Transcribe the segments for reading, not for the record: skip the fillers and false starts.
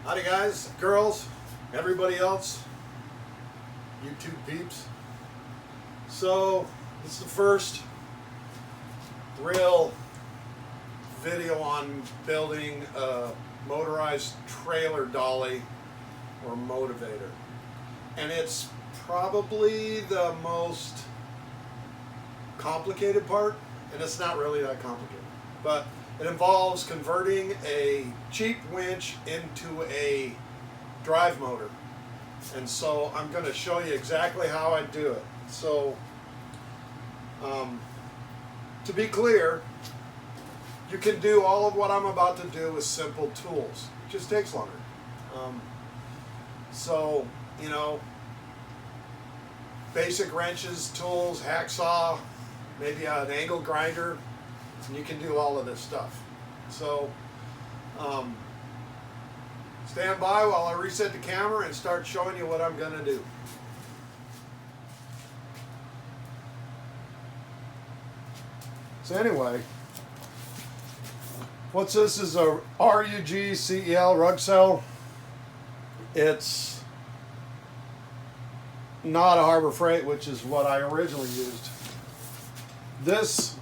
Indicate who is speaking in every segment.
Speaker 1: Howdy guys, girls, everybody else, YouTube peeps. So this is the first real video on building a motorized trailer dolly or motivator. And it's probably the most complicated part, and it's not really that complicated. But it involves converting a cheap winch into a drive motor. And so I'm going to show you exactly how I do it. So, to be clear, you can do all of what I'm about to do with simple tools. It just takes longer. So, you know, basic wrenches, tools, hacksaw, maybe an angle grinder, and you can do all of this stuff. So, stand by while I reset the camera and start showing you what I'm going to do. So anyway, what's this is a RUG-CEL rug cell. It's not a Harbor Freight, which is what I originally used. This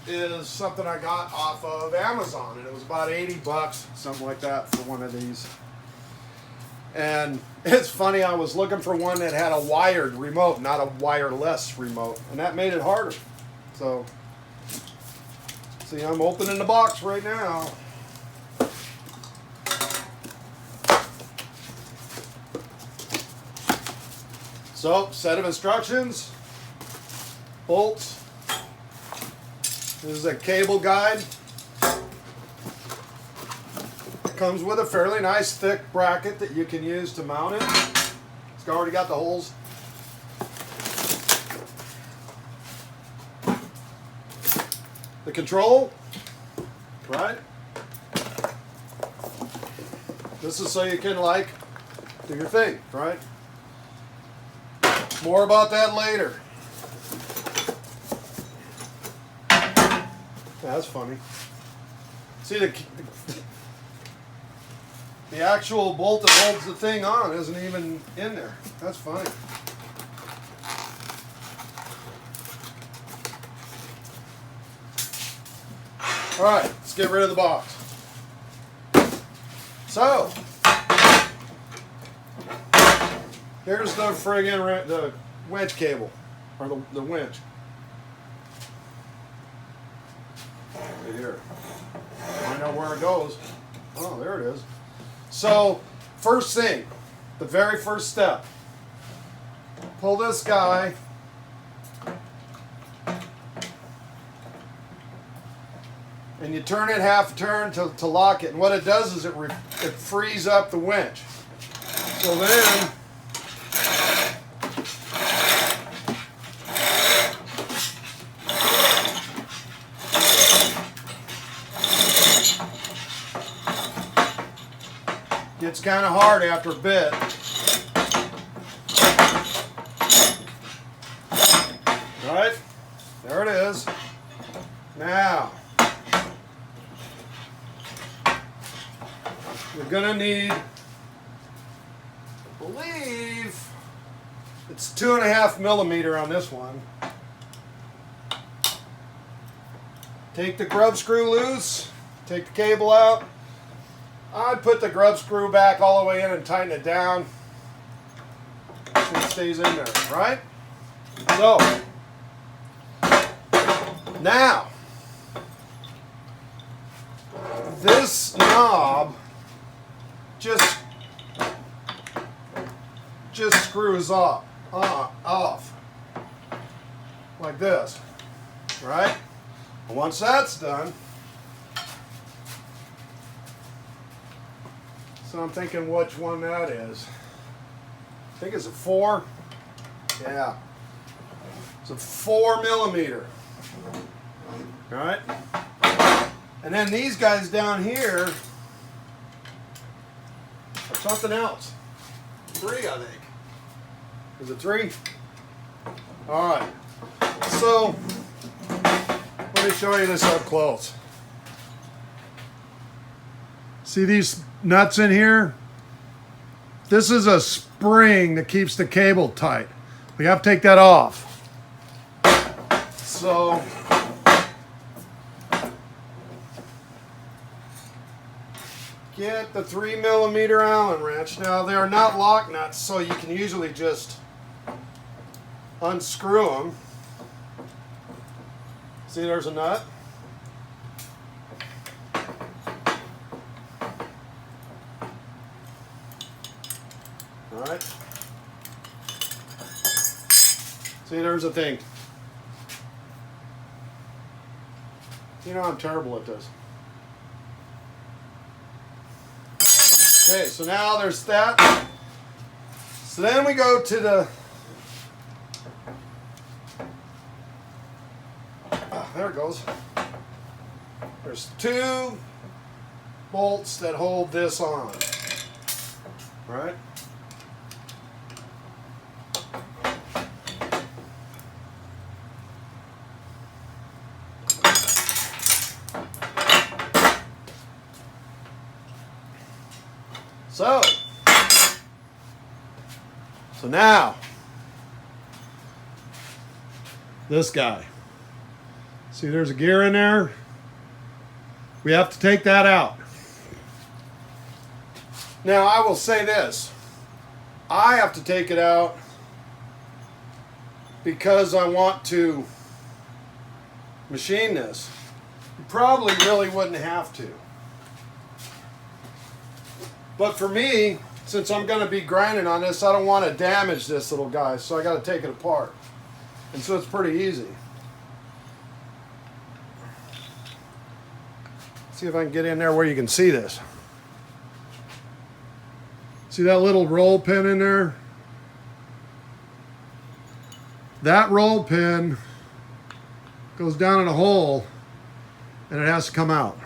Speaker 1: is something I got off of Amazon, and it was about 80 bucks, something like that, for one of these. And it's funny, I was looking for one that had a wired remote, not a wireless remote, and that made it harder. So, see, I'm opening the box right now. So, set of instructions, bolts. This is a cable guide. It comes with a fairly nice thick bracket that you can use to mount it. It's already got the holes. The control, right? This is so you can, like, do your thing, right? More about that later. That's funny. See, the actual bolt that holds the thing on isn't even in there. That's funny. Alright, let's get rid of the box. So, here's the friggin' the winch cable, or the winch. Right here. I know where it goes. Oh, there it is. So, first thing, the very first step. Pull this guy. And you turn it half a turn to lock it. And what it does is it frees up the winch. So then, gets kind of hard after a bit. Right? There it is. Now, you're gonna need, I believe, it's 2.5 millimeter on this one. Take the grub screw loose, take the cable out. I'd put the grub screw back all the way in and tighten it down so it stays in there, right? So, now, this knob just screws off like this, right? And once that's done, so I'm thinking which one that is. I think it's a 4. Yeah. It's a 4 millimeter. Alright? And then these guys down here are something else. 3, I think. Is it 3? Alright. So, let me show you this up close. See these nuts in here? This is a spring that keeps the cable tight. We have to take that off. So get the 3mm Allen wrench. Now they are not lock nuts, so you can usually just unscrew them. See, there's a nut. All right. See, there's a thing. You know, I'm terrible at this. Okay, so now there's that. So then we go to the, there it goes. There's 2 bolts that hold this on, right? So now, this guy. See, there's a gear in there. We have to take that out. Now, I will say this. I have to take it out because I want to machine this. You probably really wouldn't have to. But for me, since I'm going to be grinding on this, I don't want to damage this little guy, so I got to take it apart. And so it's pretty easy. See if I can get in there where you can see this. See that little roll pin in there? That roll pin goes down in a hole and it has to come out.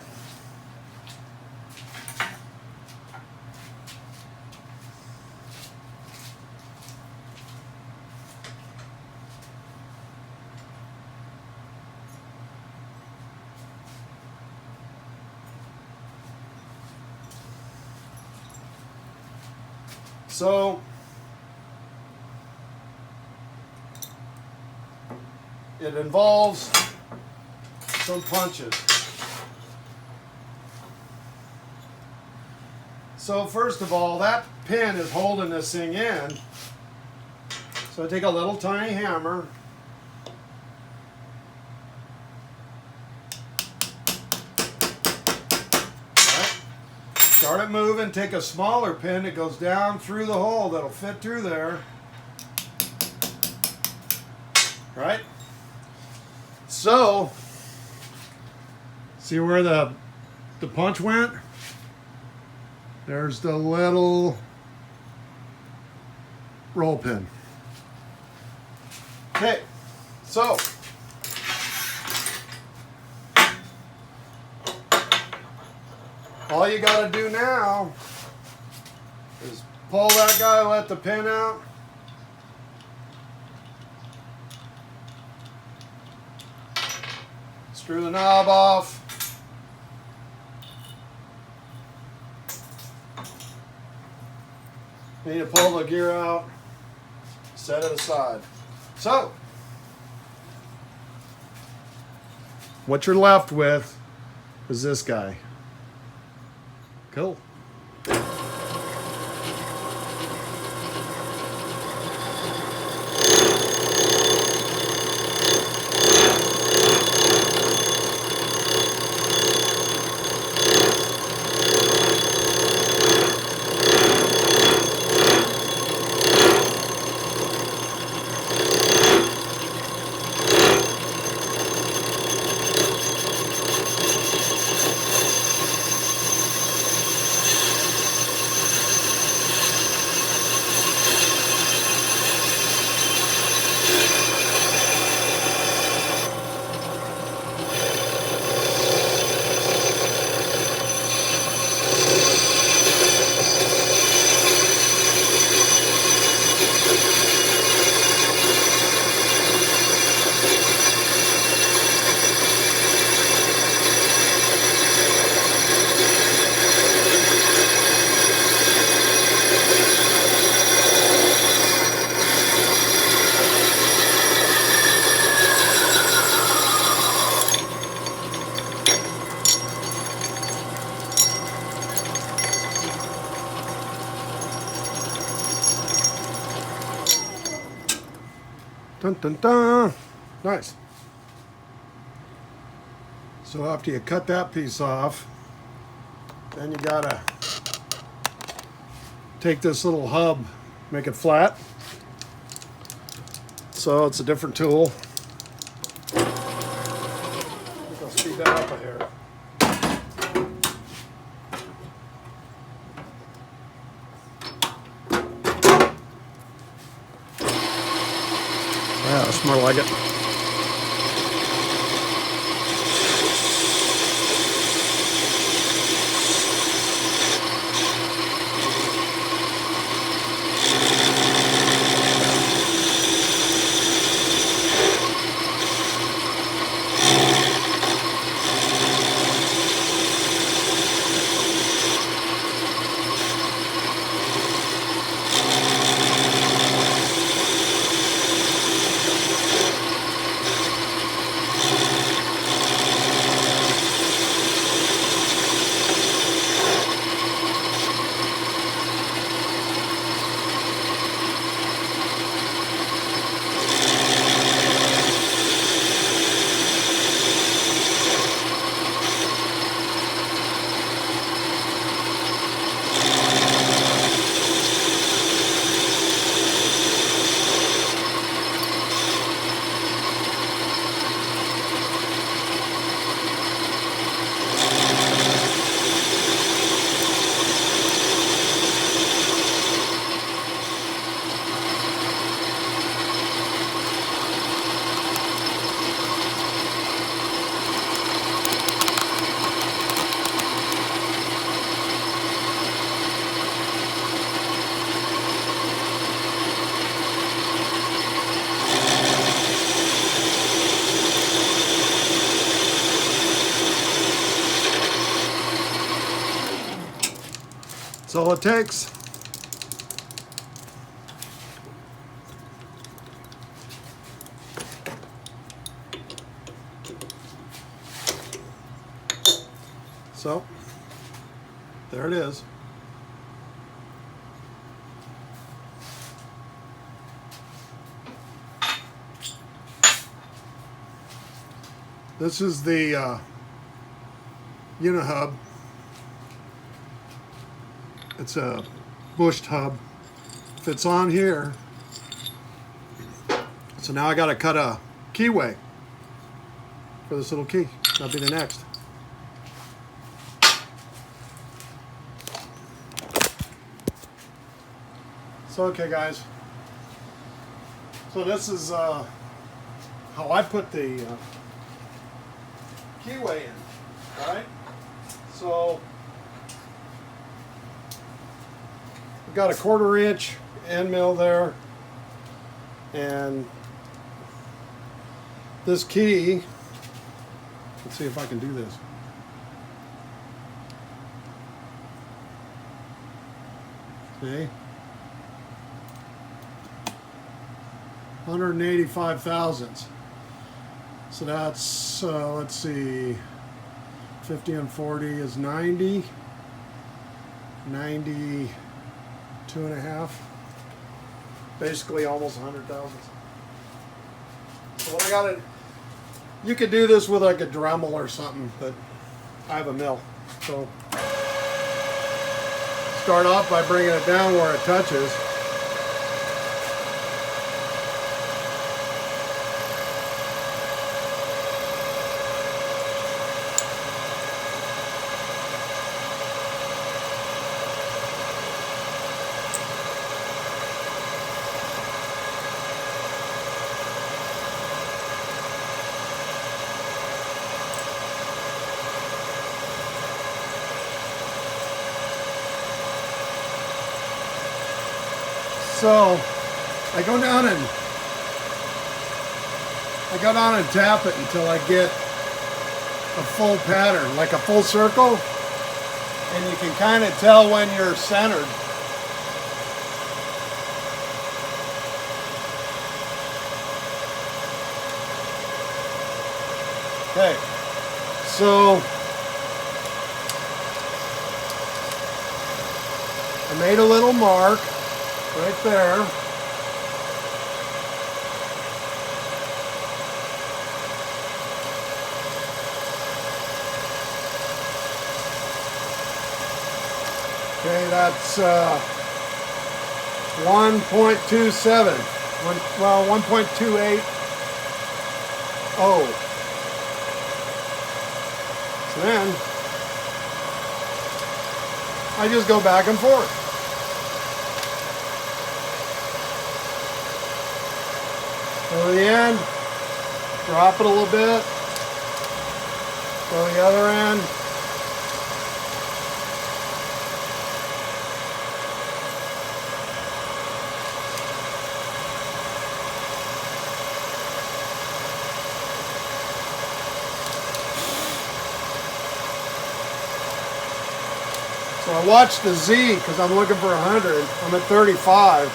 Speaker 1: So it involves some punches. So first of all, that pin is holding this thing in. So I take a little tiny hammer. Start it moving, take a smaller pin that goes down through the hole that'll fit through there. Right? So, see where the punch went? There's the little roll pin. Okay, so all you got to do now is pull that guy, let the pin out. Screw the knob off. Need to pull the gear out, set it aside. So, what you're left with is this guy. Cool. Dun, dun, dun. Nice. So after you cut that piece off, then you gotta take this little hub, make it flat. So it's a different tool. I think I'll speed that up a hair. Yeah, that's more like it. That's all it takes. So, there it is. This is the Unihub. It's a bushed hub. Fits on here. So now I got to cut a keyway for this little key. That'll be the next. So okay guys, so this is how I put the keyway in, right? So we've got a 1/4 inch end mill there, and this key, let's see if I can do this. Okay. 185 thousandths. So that's, let's see, 50 and 40 is 90. 92 and a half. Basically almost 100 thousandths. So what I got it, you could do this with like a Dremel or something, but I have a mill. So start off by bringing it down where it touches. So I go down and tap it until I get a full pattern, like a full circle, and you can kind of tell when you're centered. Okay, so I made a little mark right there. Okay, that's 1.27. Well, 1.28. Oh. So then I just go back and forth. Go to the end, drop it a little bit, go to the other end. So I watched the Z because I'm looking for 100. I'm at 35.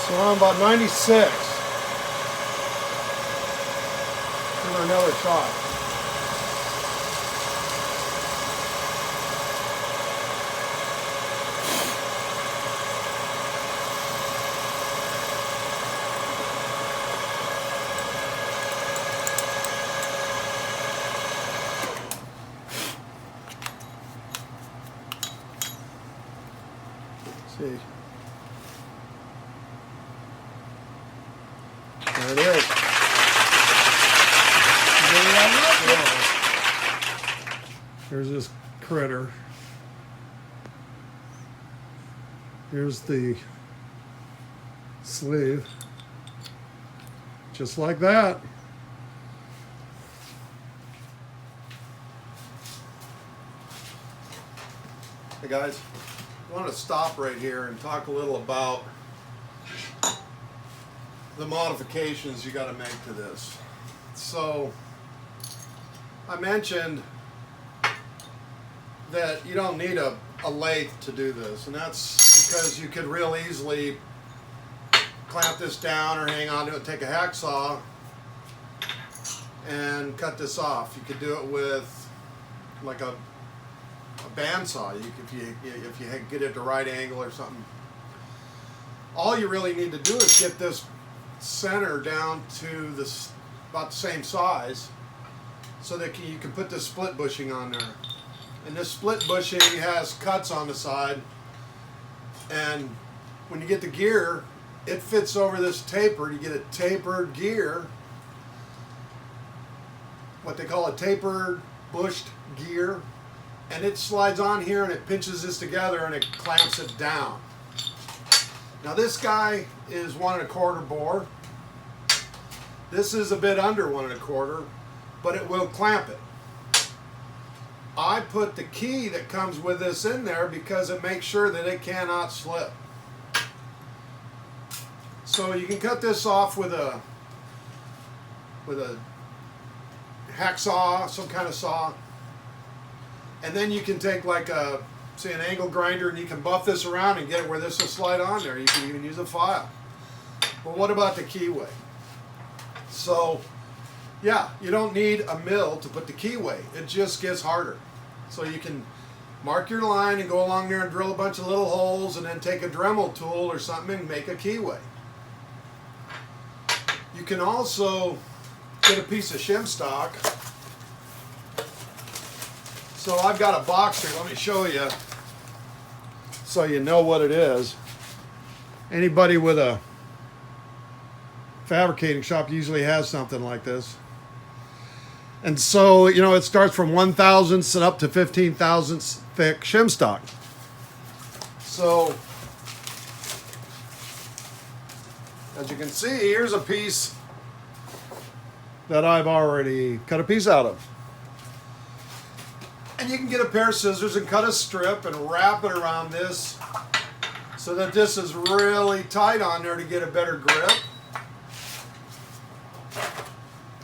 Speaker 1: So I'm about 96. Give her another shot. Let's see. There it is. Here's this critter. Here's the sleeve. Just like that. Hey guys, I want to stop right here and talk a little about the modifications you got to make to this. So I mentioned that you don't need a lathe to do this, and that's because you could real easily clamp this down or hang on to it, take a hacksaw and cut this off. You could do it with like a bandsaw. If you get it at the right angle or something. All you really need to do is get this center down to this about the same size so that you can put this split bushing on there. And this split bushing has cuts on the side, and when you get the gear, it fits over this taper. You get a tapered gear, what they call a tapered bushed gear, and it slides on here and it pinches this together and it clamps it down. Now this guy is 1 1/4 bore. This is a bit under 1 1/4, but it will clamp it. I put the key that comes with this in there because it makes sure that it cannot slip. So you can cut this off with a hacksaw, some kind of saw, and then you can take like a, say, an angle grinder, and you can buff this around and get it where this will slide on there. You can even use a file. But what about the keyway? So yeah, you don't need a mill to put the keyway. It just gets harder. So you can mark your line and go along there and drill a bunch of little holes and then take a Dremel tool or something and make a keyway. You can also get a piece of shim stock. So I've got a box here. Let me show you so you know what it is. Anybody with a fabricating shop usually has something like this. And so, you know, it starts from 1/1000 and up to 15/1000 thick shim stock. So, as you can see, here's a piece that I've already cut a piece out of. And you can get a pair of scissors and cut a strip and wrap it around this so that this is really tight on there to get a better grip.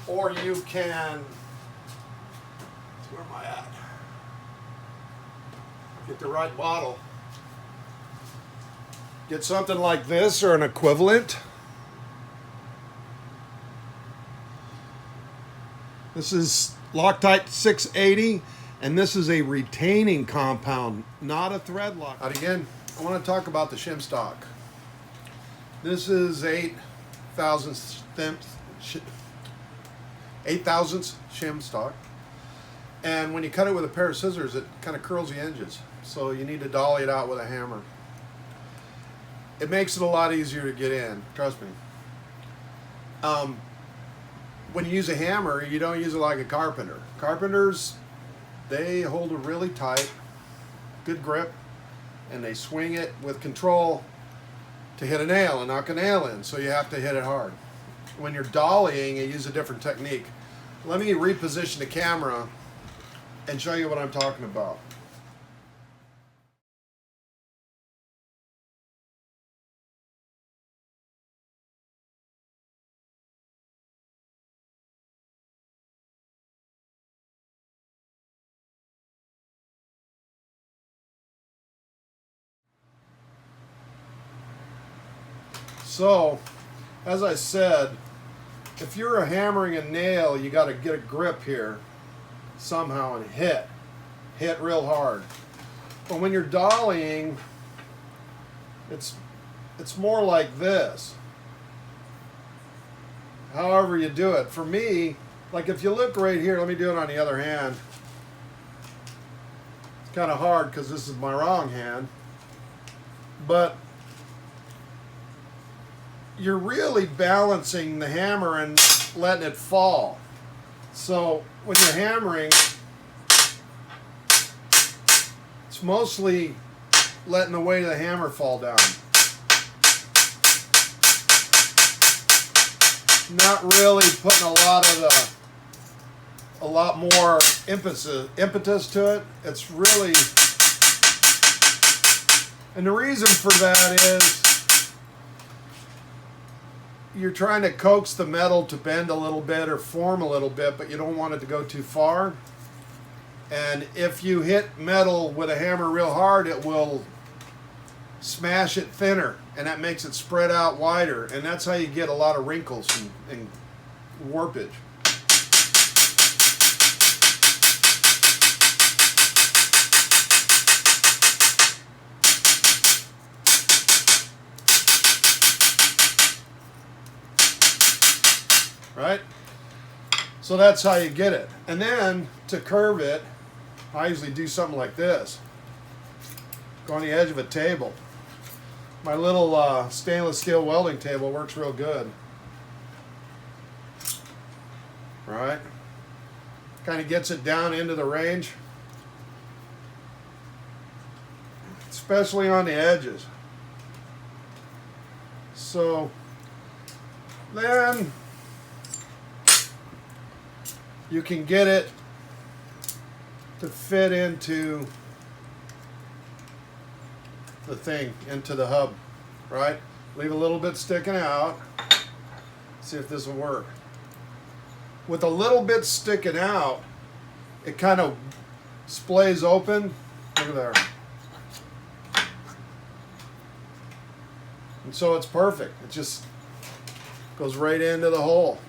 Speaker 1: Or you can, where am I at? Get the right bottle. Get something like this or an equivalent. This is Loctite 680, and this is a retaining compound, not a thread lock. But again, I want to talk about the shim stock. This is 8/1000 shim stock, and when you cut it with a pair of scissors, it kind of curls the edges, so you need to dolly it out with a hammer. It makes it a lot easier to get in, trust me. When you use a hammer, you don't use it like a carpenter. Carpenters, they hold it really tight, good grip, and they swing it with control to hit a nail and knock a nail in, so you have to hit it hard. When you're dollying, you use a different technique. Let me reposition the camera and show you what I'm talking about. So, as I said, if you're hammering a nail, you got to get a grip here somehow and hit real hard. But when you're dollying, it's more like this. However you do it. For me, like if you look right here, let me do it on the other hand. It's kind of hard because this is my wrong hand. But you're really balancing the hammer and letting it fall. So when you're hammering, it's mostly letting the weight of the hammer fall down. Not really putting a lot more impetus to it. It's really, and the reason for that is you're trying to coax the metal to bend a little bit or form a little bit, but you don't want it to go too far. And if you hit metal with a hammer real hard, it will smash it thinner, and that makes it spread out wider, and that's how you get a lot of wrinkles and warpage. Right? So that's how you get it. And then to curve it, I usually do something like this. Go on the edge of a table. My little stainless steel welding table works real good. Right? Kind of gets it down into the range. Especially on the edges. So then you can get it to fit into the thing, into the hub, right? Leave a little bit sticking out. See if this will work. With a little bit sticking out, it kind of splays open. Look at there. And so it's perfect. It just goes right into the hole.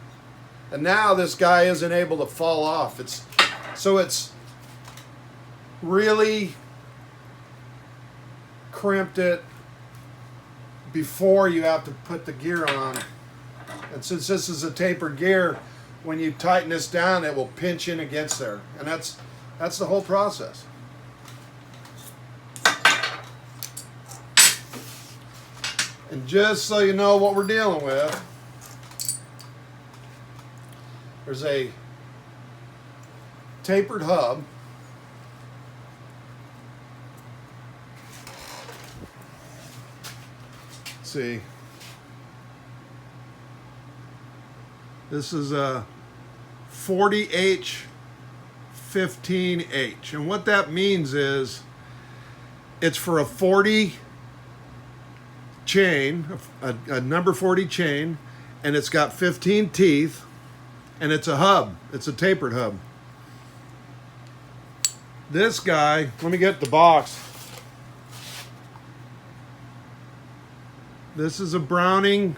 Speaker 1: And now this guy isn't able to fall off. It's really crimped it before you have to put the gear on. And since this is a tapered gear, when you tighten this down, it will pinch in against there. And that's the whole process. And just so you know what we're dealing with, there's a tapered hub. Let's see. This is a 40H 15H, and what that means is it's for a 40 chain, a number 40 chain, and it's got 15 teeth, and it's a hub. It's a tapered hub. This guy, let me get the box. This is a Browning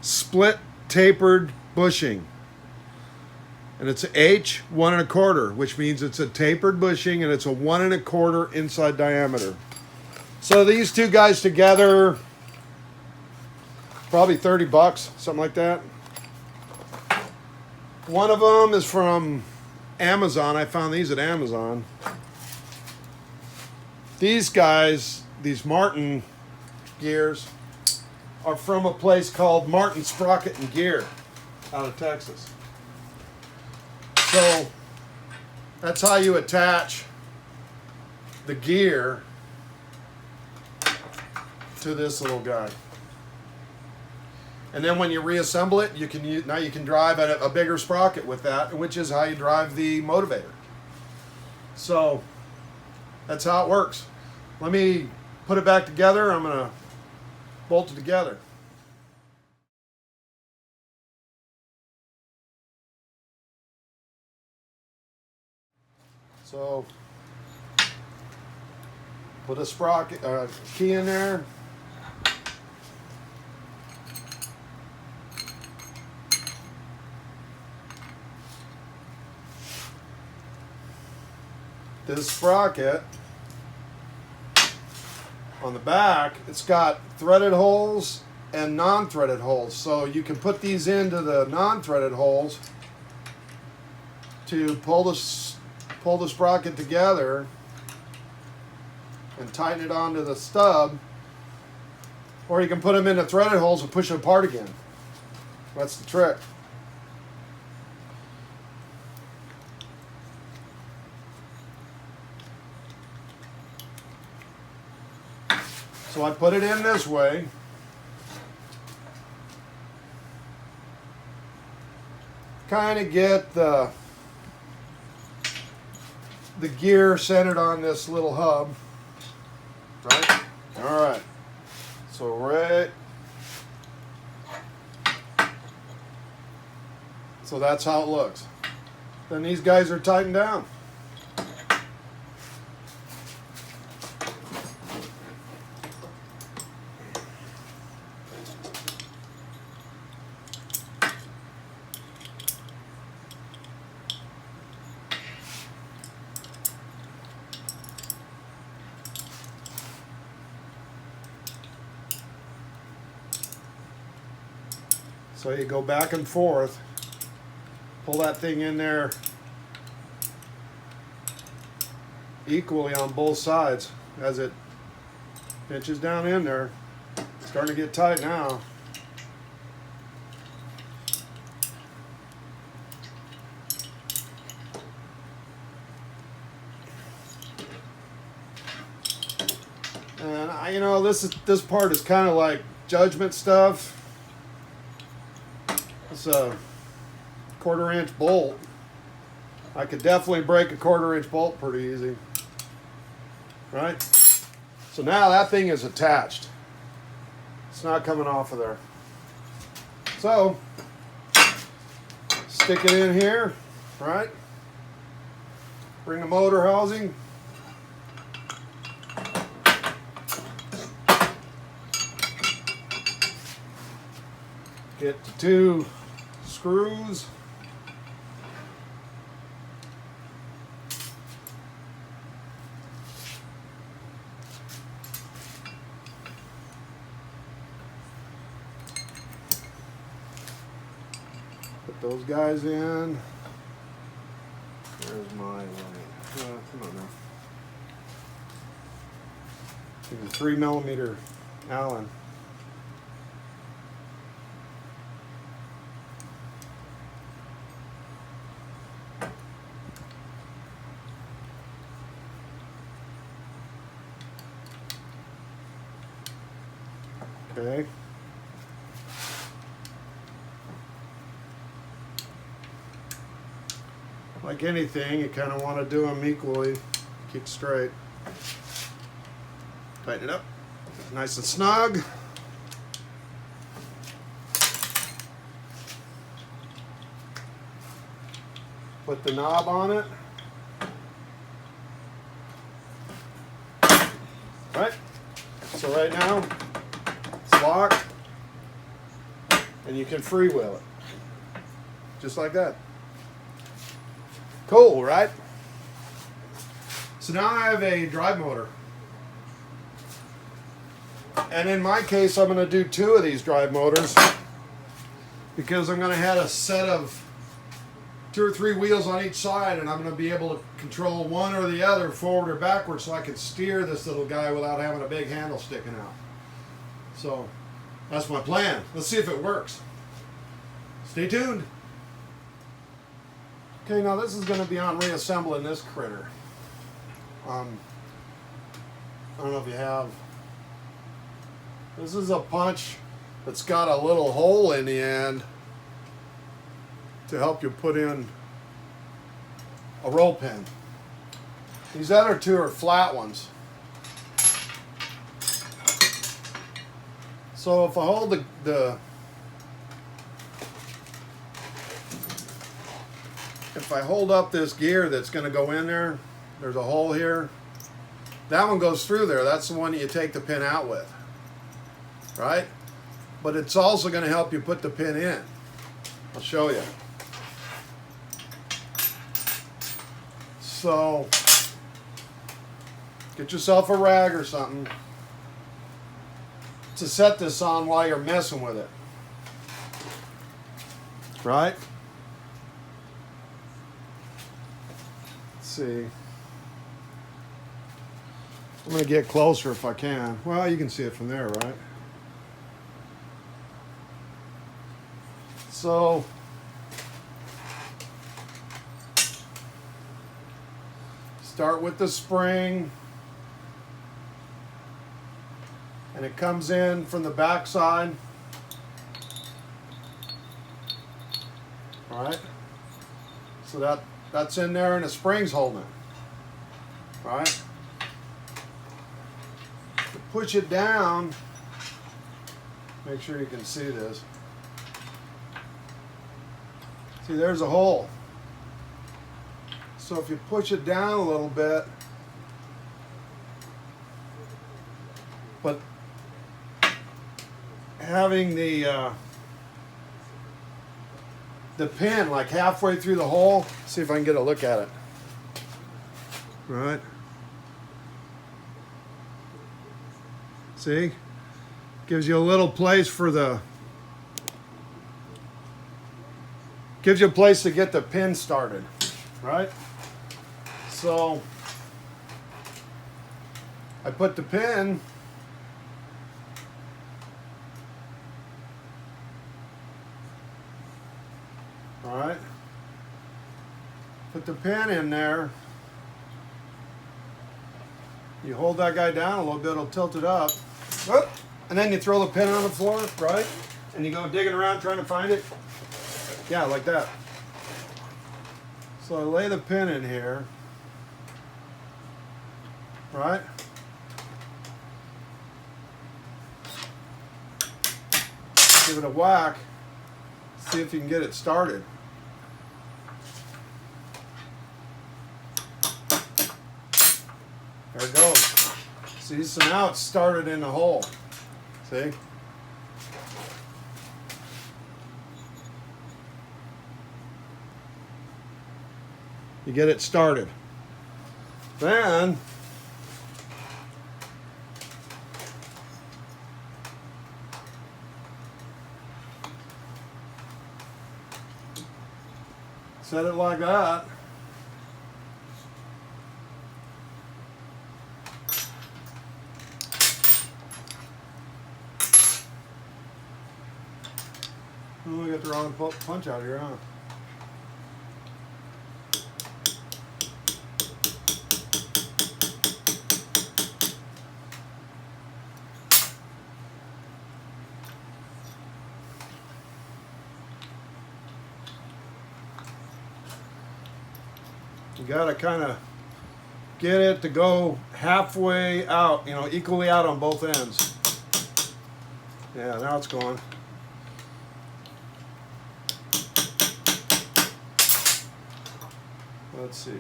Speaker 1: split tapered bushing. And it's an H 1 1/4, which means it's a tapered bushing and it's a 1 1/4 inside diameter. So these two guys together, probably 30 bucks, something like that. One of them is from Amazon. I found these at Amazon. These guys, these Martin gears, are from a place called Martin Sprocket and Gear out of Texas. So that's how you attach the gear to this little guy. And then when you reassemble it, you can now you can drive a bigger sprocket with that, which is how you drive the motivator. So that's how it works. Let me put it back together. I'm going to bolt it together. So put a sprocket key in there. This sprocket on the back, it's got threaded holes and non-threaded holes. So you can put these into the non-threaded holes to pull the sprocket together and tighten it onto the stub, or you can put them into threaded holes and push it apart again. That's the trick. So I put it in this way. Kind of get the gear centered on this little hub, right? All right. So right. So that's how it looks. Then these guys are tightened down. So you go back and forth, pull that thing in there equally on both sides as it pinches down in there. It's starting to get tight now. And you know, this part is kind of like judgment stuff. It's a 1/4 inch bolt. I could definitely break a 1/4 inch bolt pretty easy. Right? So now that thing is attached. It's not coming off of there. So, stick it in here, right? Bring the motor housing. Get the 2 screws. Put those guys in. There's my line. Come on now. Use a 3mm Allen. Okay. Like anything, you kind of want to do them equally. Keep straight. Tighten it up. Nice and snug. Put the knob on it. Right. So right now, it's locked. And you can freewheel it. Just like that. Cool, right? So now I have a drive motor. And in my case, I'm going to do 2 of these drive motors because I'm going to have a set of 2 or 3 wheels on each side, and I'm going to be able to control one or the other forward or backwards so I can steer this little guy without having a big handle sticking out. So that's my plan. Let's see if it works. Stay tuned. Okay, now this is going to be on reassembling this critter. I don't know if you have. This is a punch that's got a little hole in the end to help you put in a roll pin. These other 2 are flat ones. So if I hold if I hold up this gear that's going to go in there, there's a hole here. That one goes through there. That's the one that you take the pin out with, right? But it's also going to help you put the pin in. I'll show you. So get yourself a rag or something to set this on while you're messing with it, right? Let's see. I'm going to get closer if I can. Well, you can see it from there, right? So start with the spring, and it comes in from the back side. All right. So that's in there, and the spring's holding it. All right. To push it down, make sure you can see this. See, there's a hole. So if you push it down a little bit, but having the pin like halfway through the hole, see if I can get a look at it. Right. See? Gives you a little place for the, gives you a place to get the pin started, right? So I put the pin all right, put the pin in there. You hold that guy down a little bit, it'll tilt it up. Whoop. And then you throw the pin on the floor, right? And you go digging around trying to find it. Yeah, like that. So I lay the pin in here, right? Give it a whack, see if you can get it started. There it goes. See, so now it's started in the hole. See? You get it started. Then set it like that. Oh, we got the wrong punch out here, huh? You gotta kind of get it to go halfway out, you know, equally out on both ends. Yeah, now it's going. Let's see.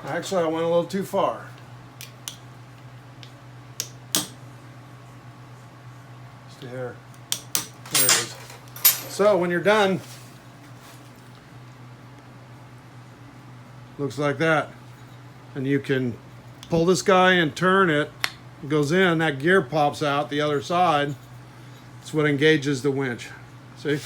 Speaker 1: Actually, I went a little too far. Just a hair. There it is. So when you're done, looks like that. And you can pull this guy and turn it. It goes in, that gear pops out the other side. That's what engages the winch. See?